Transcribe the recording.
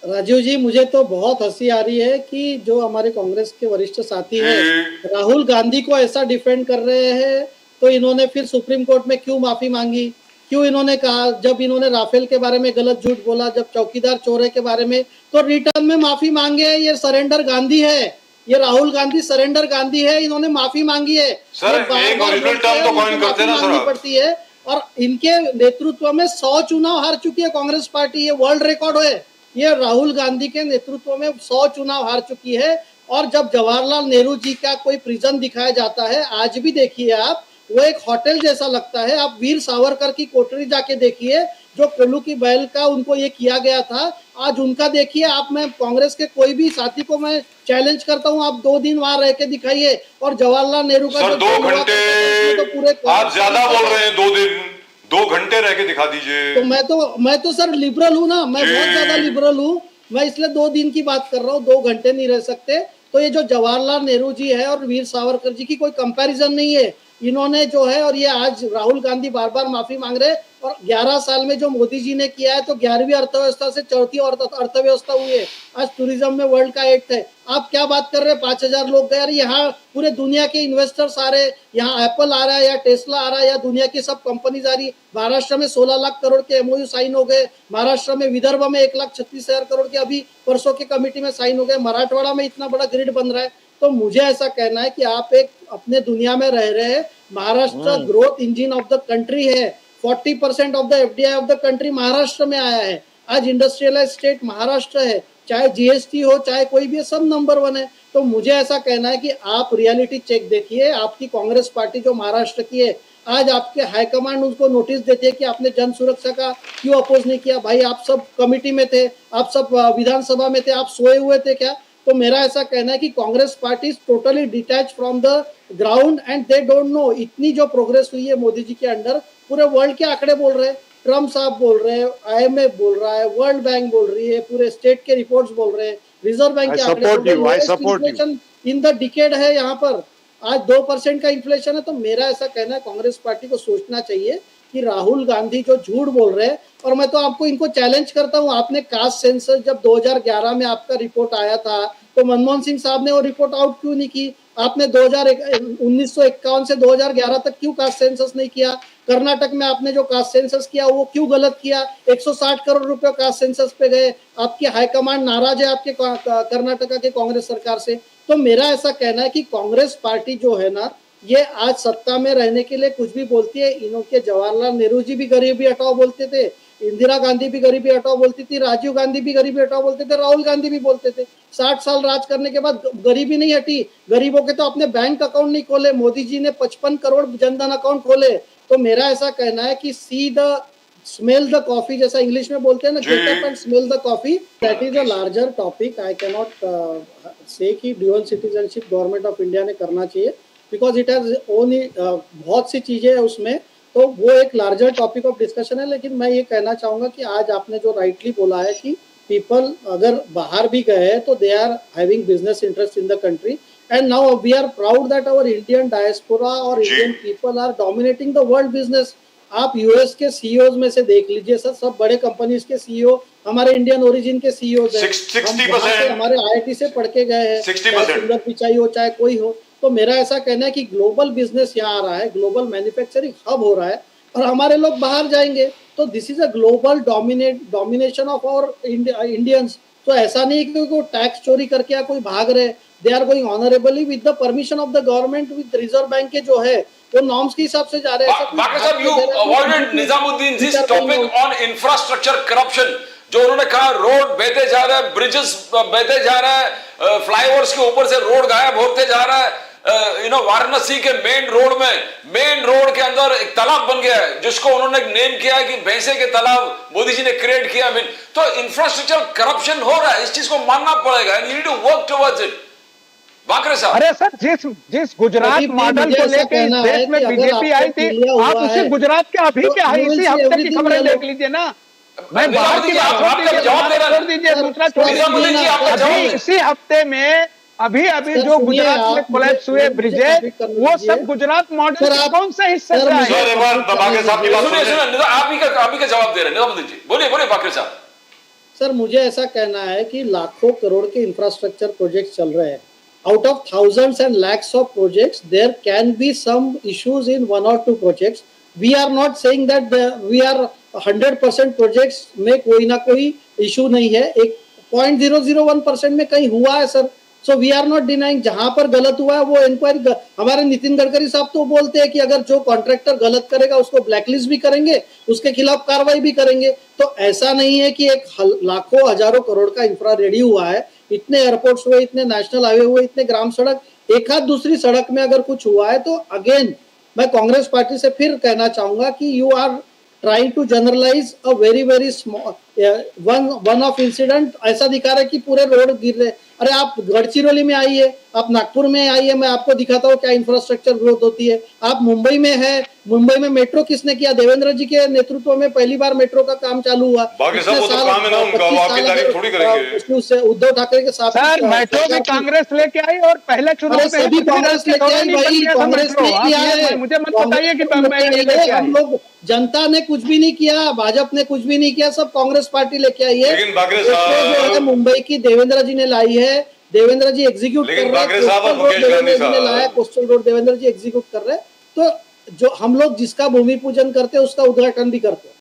राजीव जी, मुझे तो बहुत हंसी आ रही है कि जो हमारे कांग्रेस के वरिष्ठ साथी है राहुल गांधी को ऐसा डिफेंड कर रहे हैं, तो इन्होंने फिर सुप्रीम कोर्ट में क्यों माफी मांगी? क्यों इन्होंने कहा, जब इन्होंने राफेल के बारे में गलत झूठ बोला, जब चौकीदार चोर के बारे में, तो रिटर्न में माफी मांगे? ये सरेंडर गांधी है, ये राहुल गांधी सरेंडर गांधी है, इन्होंने माफी मांगी है। सर एक ओरिजिनल टर्म तो कॉइन करते ना सर, पड़ती है। और इनके नेतृत्व में 100 चुनाव हार चुकी है कांग्रेस पार्टी, ये वर्ल्ड रिकॉर्ड है। ये राहुल गांधी के नेतृत्व में 100 चुनाव हार चुकी है। और जब जवाहरलाल नेहरू जी का कोई प्रिजन दिखाया जाता है, आज भी देखिए आप, वो एक होटल जैसा लगता है। आप वीर सावरकर की कोठरी जाके देखिए, जो कोल्लू की बैल का उनको ये किया गया था, आज उनका देखिए आप। मैं कांग्रेस के कोई भी साथी को मैं चैलेंज करता हूँ, आप 2 दिन वहां रह के दिखाइए। और जवाहरलाल नेहरू का सर 2 घंटे तो पूरे आप ज्यादा बोल रहे हैं, 2 दिन 2 घंटे रह के दिखा दीजिए। तो मैं तो सर लिबरल हूँ ना, मैं बहुत ज्यादा लिबरल हूँ। मैं इसलिए 2 दिन की बात कर रहा हूँ, 2 घंटे नहीं रह सकते। तो ये जो जवाहरलाल नेहरू जी है और वीर सावरकर जी की कोई कंपैरिजन नहीं है इन्होंने जो है। और ये आज राहुल गांधी बार बार माफी मांग रहे। और 11 साल में जो मोदी जी ने किया है, तो 11वीं अर्थव्यवस्था से 4थी अर्थव्यवस्था हुई है। आज टूरिज्म में वर्ल्ड का 8th है। आप क्या बात कर रहे हैं? 5000 लोग गए। अरे यहाँ पूरे दुनिया के इन्वेस्टर्स आ रहे हैं, यहाँ एप्पल आ रहा है या टेस्ला आ रहा है या दुनिया की सब कंपनीज आ रही। महाराष्ट्र में 16 लाख करोड़ के एमओयू साइन हो गए। महाराष्ट्र में विदर्भ में 1,36,000 करोड़ के अभी परसों की कमेटी में साइन हो गए। मराठवाड़ा में इतना बड़ा ग्रिड बन रहा है। तो मुझे ऐसा कहना है कि आप एक अपने दुनिया में रह रहे हैं। Maharashtra growth engine of the country है। 40% of the FDI of the country Maharashtra में आया है। आज इंडस्ट्रियलाइज स्टेट महाराष्ट्र है। चाहे जीएसटी हो, चाहे कोई भी, सब नंबर 1 है। तो मुझे ऐसा कहना है कि आप रियलिटी चेक देखिए। आपकी कांग्रेस पार्टी जो महाराष्ट्र की है, आज आपके हाईकमांड उसको नोटिस देती है कि आपने जन सुरक्षा का क्यों अपोज नहीं किया? भाई आप सब कमिटी में थे, आप सब विधानसभा में थे, आप सोए हुए थे क्या? तो मेरा ऐसा कहना है कि Congress party is totally detach from the ground and they don't know. इतनी जो प्रोग्रेस हुई है मोदी जी के अंडर, पूरे वर्ल्ड के आंकड़े बोल रहे हैं। ट्रम्प साहब बोल रहे हैं, आईएमएफ बोल रहा है, वर्ल्ड बैंक बोल रही है, पूरे स्टेट के रिपोर्ट्स बोल रहे हैं, रिजर्व बैंक के आंकड़े बोल रहे हैं। इन्फ्लेशन इन द डिकेड है यहाँ पर। आज 2% का इन्फ्लेशन है। तो मेरा ऐसा कहना है कांग्रेस पार्टी को सोचना चाहिए कि राहुल गांधी जो झूठ बोल रहे हैं। और मैं तो आपको इनको चैलेंज करता हूँ, आपने कास्ट सेंसस जब 2011 में आपका रिपोर्ट आया था, तो मनमोहन सिंह साहब ने वो रिपोर्ट आउट क्यों नहीं की? आपने 1951 से 2011 तक क्यों कास्ट सेंसस नहीं किया? कर्नाटक में आपने जो कास्ट सेंसस किया वो क्यों गलत किया? 160 करोड़ रुपए कास्ट सेंसस पे गए। आपकी हाईकमांड नाराज है आपके कर्नाटका के कांग्रेस सरकार से। तो मेरा ऐसा कहना है कि कांग्रेस पार्टी जो है ना, ये आज सत्ता में रहने के लिए कुछ भी बोलती है। इनके जवाहरलाल नेहरू जी भी गरीबी हटाओ बोलते थे, इंदिरा गांधी भी गरीबी हटाओ बोलती थी, राजीव गांधी भी गरीबी हटाओ बोलते थे, राहुल गांधी भी बोलते थे। 60 साल राज करने के बाद गरीबी नहीं हटी। गरीबों के तो अपने बैंक अकाउंट नहीं खोले। मोदी जी ने 55 करोड़ जनधन अकाउंट खोले। तो मेरा ऐसा कहना है कि see the smell the coffee, जैसा इंग्लिश में बोलते हैं ना, get up and smell the coffee. That is a larger topic. I can not से कि dual citizenship government of India ने करना चाहिए, बिकॉज इट हैज ओन बहुत सी चीजें है उसमें। तो वो एक लार्जर टॉपिक ऑफ डिस्कशन है। लेकिन मैं ये कहना चाहूंगा कि आज आपने जो राइटली बोला है कि पीपल अगर बाहर भी गए हैं तो they are having business interest in the country, and now we are proud that our Indian diaspora और Indian people are dominating the world business. आप यूएस के सीईओ में से देख लीजिए सर, सब बड़े कंपनीज के सीईओ हमारे इंडियन ओरिजिन के सीईओ हैं। 60% हमारे आईआईटी से पढ़ के गए हैं, 60% सुंदर पिचाई हो चाहे कोई हो। तो मेरा ऐसा कहना है कि ग्लोबल बिजनेस यहाँ आ रहा है, ग्लोबल मैन्युफैक्चरिंग हब हो रहा है, और हमारे लोग बाहर जाएंगे। तो this is a global domination of our Indians. तो ऐसा नहीं कि कोई टैक्स चोरी करके या कोई भाग रहे। They are going honourably with the permission of the government, with Reserve Bank के जो है वो नॉर्म्स के हिसाब से जा रहे हैं। बाकी साहब, you avoided Nizamuddin this topic on infrastructure corruption, जो उन्होंने कहा रोड बहते जा रहा है, ब्रिजेस बहते जा रहा है, फ्लाईओवर्स के ऊपर से रोड गायब होते जा रहा है। वाराणसी के मेन रोड के अंदर एक तालाब बन गया है, जिसको उन्होंने नेम किया है कि भैंसे के तालाब मोदी जी ने क्रिएट किया। तो इंफ्रास्ट्रक्चर करप्शन हो रहा है, इस चीज को मानना पड़ेगा। You need to work towards it. Bakre साहब, अरे सर, जिस गुजरात मॉडल को लेकर इस देश में बीजेपी आई थी, आप उसी गुजरात के अभी के इसी हफ्ते की खबरें देख लीजिए ना। मैं बाहर की बात छोड़ दीजिए, दूसरा छोड़। इसी हफ्ते में अभी जो गुजरात में कोलैप्स हुए ब्रिजेस, वो सब गुजरात मॉडल के कौन से हिस्से से आए? सर एक बार बाकरे साहब की बात सुनिए। आप ही का जवाब दे रहे हैं निजामुद्दीन जी। बोलिए बाकरे साहब। सर मुझे ऐसा कहना है कि लाखों करोड़ के इंफ्रास्ट्रक्चर प्रोजेक्ट्स चल रहे हैं. Out of thousands and lakhs of projects, there can be some issues in one or two projects. We are not saying that we are 100% projects में कोई ना कोई issue नहीं है. एक 0.001% में कहीं हुआ है sir. So we are not denying. जहां पर गलत हुआ है वो इंक्वायरी, हमारे नितिन गडकरी साहब तो बोलते हैं कि अगर जो कॉन्ट्रैक्टर गलत करेगा उसको ब्लैकलिस्ट भी करेंगे, उसके खिलाफ कार्रवाई भी करेंगे. तो ऐसा नहीं है कि एक लाखों हजारों करोड़ का इंफ्रा रेडी हुआ है. इतने एयरपोर्ट्स हुए, इतने नेशनल हाईवे हुए, इतने ग्राम सड़क, एक आध दूसरी सड़क में अगर कुछ हुआ है तो अगेन मैं कांग्रेस पार्टी से फिर कहना चाहूंगा कि you are trying to generalize a very small one of incident. ऐसा दिखा रहा है कि पूरे रोड गिर रहे. अरे आप गढ़चिरौली में आइए, आप नागपुर में आइए, मैं आपको दिखाता हूँ क्या इंफ्रास्ट्रक्चर ग्रोथ होती है. आप मुंबई में है, मुंबई में मेट्रो किसने किया? देवेंद्र जी के नेतृत्व में पहली बार मेट्रो का काम चालू हुआ. बाकी सब वो तो काम है ना उनका, वो आपकी तारीफ थोड़ी करेंगे. उद्धव ठाकरे के साथ सर मेट्रो भी कांग्रेस लेके आई और पहले चुनाव में सभी कांग्रेस लेके आई भाई, कांग्रेस ने किया है. मुझे मत बताइए कि हम लोग, जनता ने कुछ भी नहीं किया, भाजपा ने कुछ भी नहीं किया, सब कांग्रेस पार्टी लेके आई है. लेकिन बागरे जो है मुंबई की देवेंद्र जी ने लाई है, देवेंद्र जी एग्जीक्यूट कर रहे हैं. देवेंद्र जी ने लाया कोस्टल रोड, देवेंद्र जी एग्जीक्यूट कर रहे हैं. तो जो हम लोग जिसका भूमि पूजन करते हैं उसका उद्घाटन भी करते हैं.